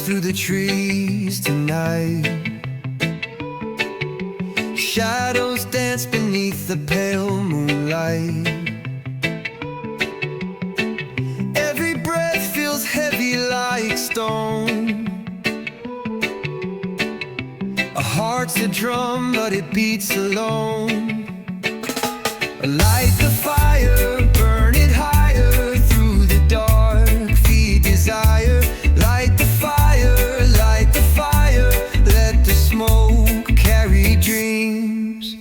through the trees tonight. Shadows dance beneath the pale moonlight. Every breath feels heavy like stone. A heart's a drum, but it beats alone. Light the fire, burn it higher through the dark, feed desire. Light the fire, let the smoke carry dreams.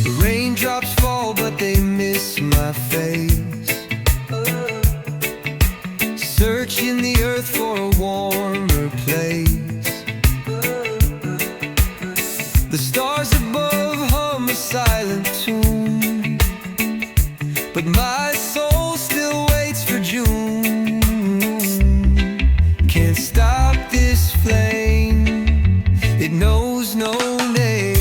The raindrops fall, but they miss my face. Searching the earth for a warmer place. The stars above hum a silent tune, but my soul still waits for June. Can't stop this flame, it knows no name.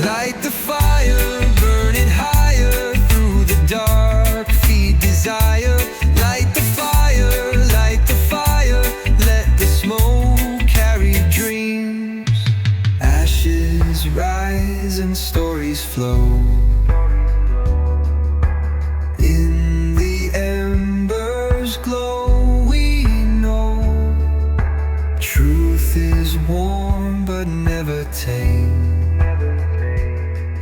Light the fire, burn it higher through the dark, feed desire. Light the fire, let the smoke carry dreams. Ashes rise and stories flow. In the embers glow, we know truth is warm but never tame.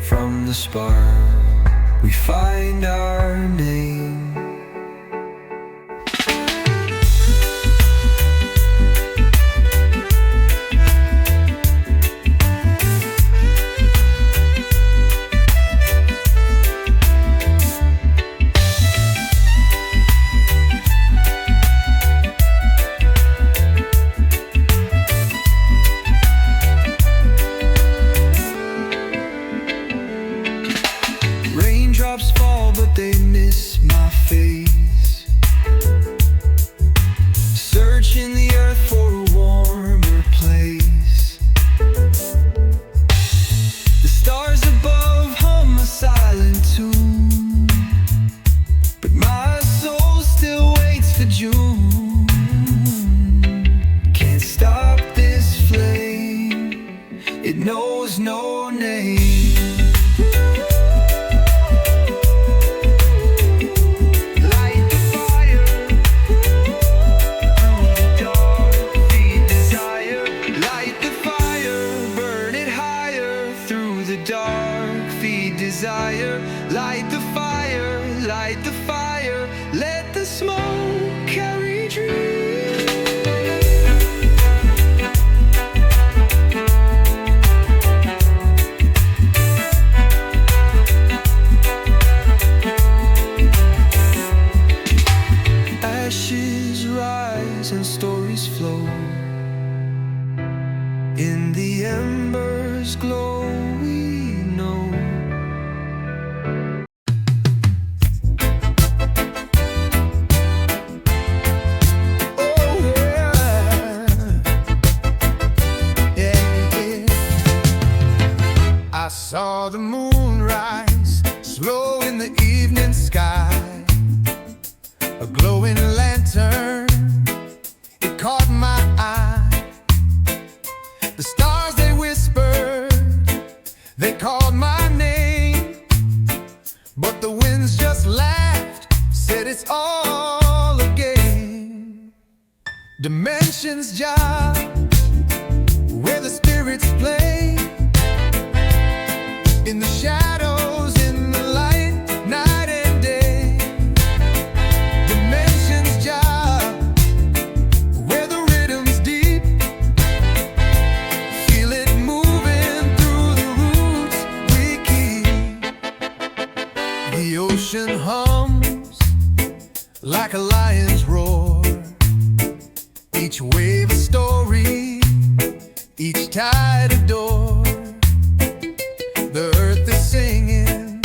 From the spark, we find our name. Raindrops fall, but they miss my face. Searching the earth for a warmer place. The stars above hum a silent tune, but my soul still waits for June. Can't stop this flame, it knows no name. Desire, light the fire, let the smoke carry dreams. Ashes rise and stories flow. In the embers glow, we know. I saw the moon rise slow in the evening sky, a glowing lantern, it caught my eye. The stars, they whispered, they called my name, but the winds just laughed, said it's all a game. Dimensions jive, where the spirits play. In the shadows, in the light, night and day. Dimensions jive, where the rhythm's deep. Feel it moving through the roots we keep. The ocean hums like a lion's roar. Each wave a story, each tide a door. The earth is singing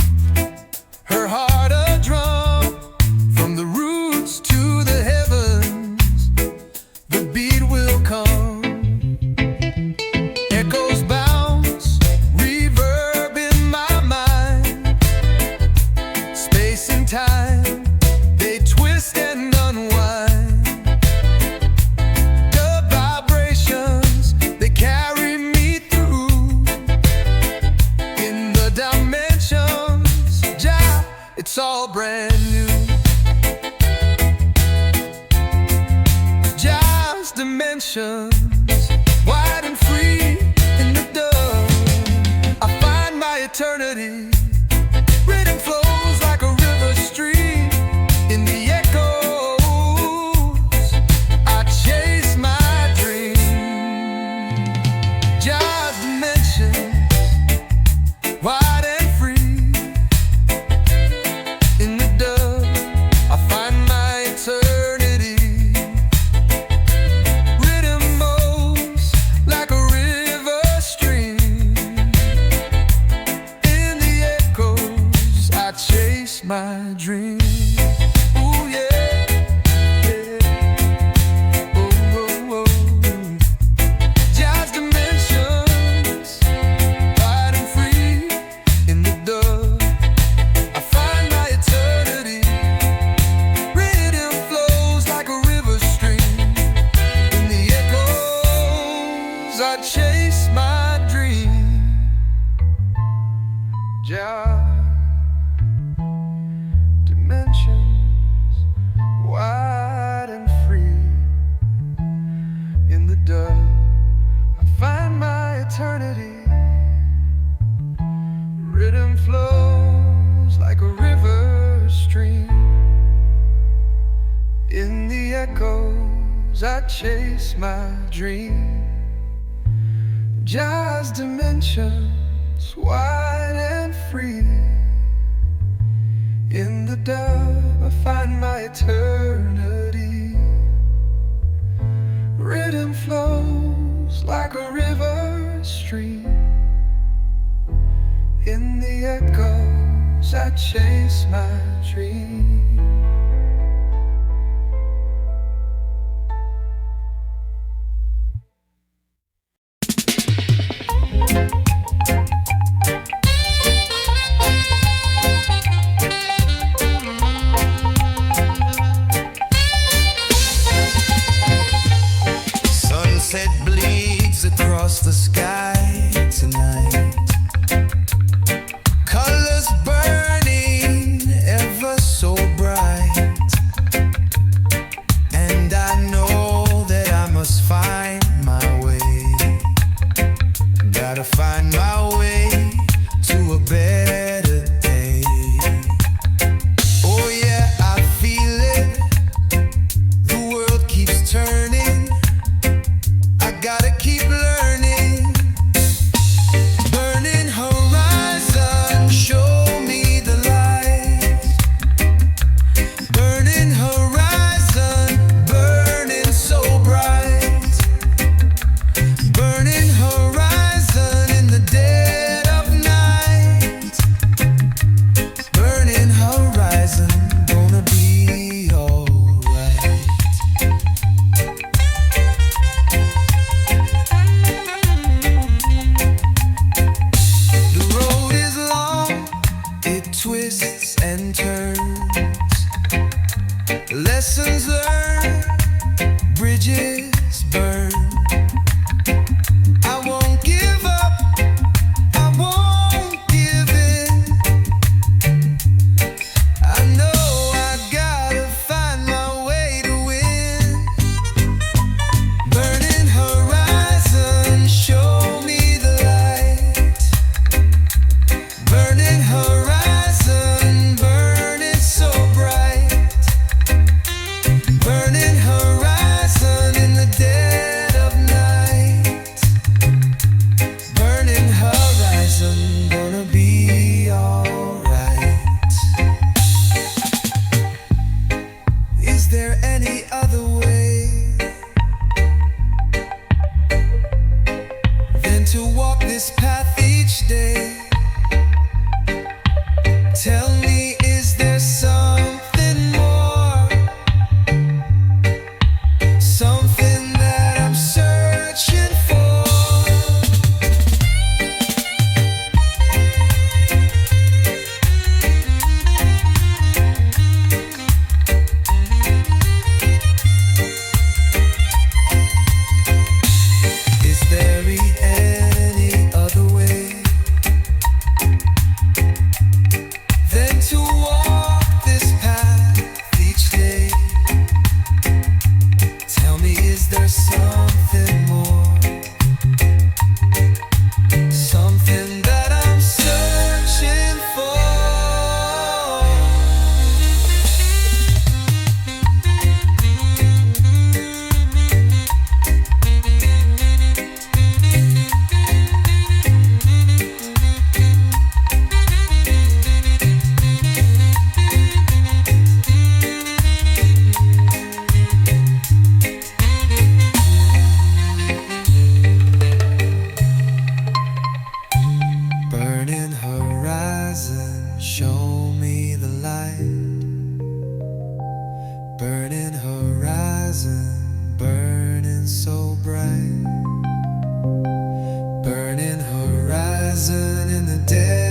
it's all brand new. Just dimensions, wide and free in the dove. I find my eternity. Rhythm flows like a river stream in the echoes. I chase my dream. Just dimensions, wide and free in the dove. I find my eternity. Rhythm moves like a river stream in the echoes. I chase my dream. Ooh yeah, yeah. Oh, oh, oh. Just dimensions, wide and free in the dove. I find my eternity. Rhythm flows like a river stream in the echoes. I chase my dream. Just dimensions, wide and free in the dove. I find my eternity. Rhythm flows like a river stream in the echoes. I chase my dream. Just dimensions, wide and free in the dove. I find my eternity. Rhythm flows like a river stream in the echoes. I chase my dream. Sunset bleeds across the sky tonight. Colors burning ever so bright. And I know that I must find my way. Gotta find my way to a better day. Oh yeah, I feel it. The world keeps turning. I gotta keep learning. Burning horizon, show me the light. Burning horizon, burning so bright. Burning horizon in the dead of night. Burning horizon, gonna be alright. The road is long, it twists and turns. Lessons learned, bridges burned. I won't give up, I won't give in. I know I gotta find my way to win. Burning horizon, show me the light. Burning horizon, burning so bright. Burning horizon in the dead of night. Burning horizon, gonna be alright. Is there any other way than to walk this path each day? Tell me, is there something more? Something that I'm searching for? Is there any other way than Burning horizon, show me the light. Burning horizon, burning so bright. Burning horizon in the day.